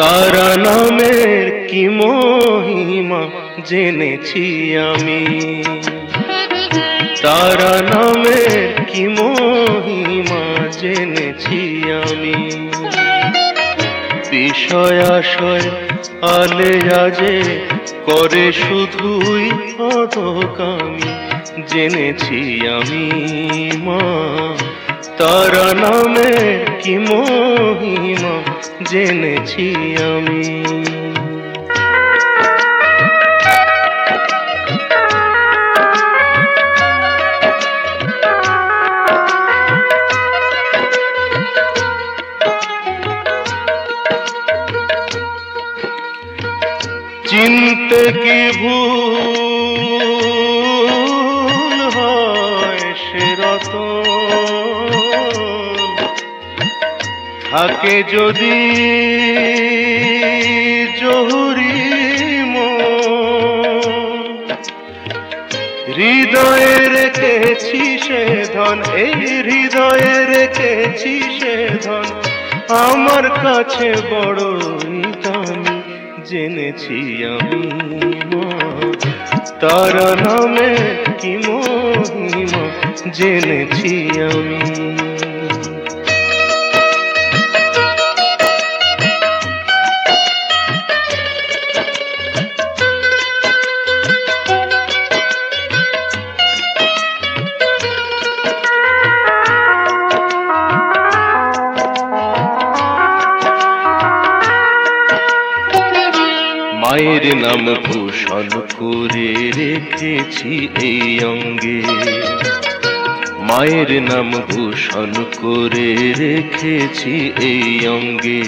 তারা নামের কি মহিমা জেনেছি আমি, তারা নামের কি মহিমা জেনেছি আমি। বিষয় আশয় আলে আজে করে শুধুই অধকামি জেনেছি আমি মা। তারা নামের কি মহিমা জেনেছি আমি। চিনতে কি ভুল হয় সে রতন, থাকে যদি জহুরি মন। হৃদয়ে রেখেছি সে ধন, এই হৃদয়ে রেখেছি সে ধন, আমার কাছে বড়ই দামি জেনেছি আমি মা। তারা নামে কি মহিমা জেনেছি আমি। মায়ের নাম ভূষণ করে রেখেছি এই অঙ্গে, মায়ের নাম ভূষণ করে রেখেছি এই অঙ্গে।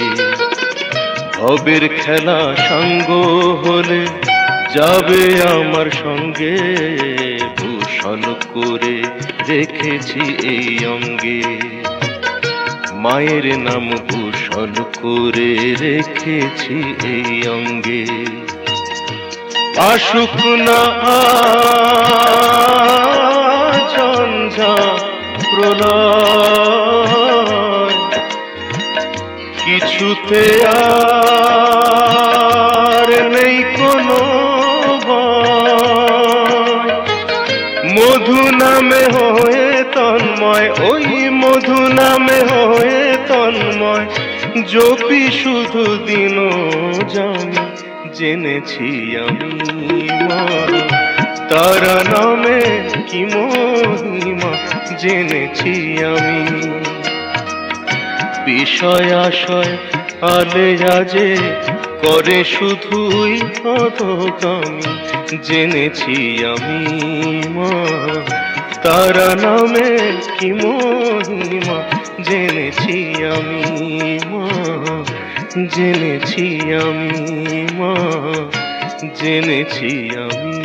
ভবের খেলা সাঙ্গ হলে যাবে আমার সঙ্গে, ভূষণ করে রেখেছি এই অঙ্গে। মায়ের নাম ভূষণ করে রেখেছি এই অঙ্গে। আসুক না ঝঞ্ঝা প্রলয়, কিছুতে আর নেই কোনো ভয়। মধু নামে হয়ে তন্ময়, ওই মধু নামে হয়ে তন্ময়, জপি শুধু দিন জানি জেনেছি আমি মা। তারা নামে কি মহিমা জেনেছি আমি। বিষয় আশয় আলে আজে করে শুধুই অধকামি জেনেছি আমি মা। তারা নামে কি মহিমা জেনেছি আমি মা, জেনেছি আমি মা, জেনেছি আমি।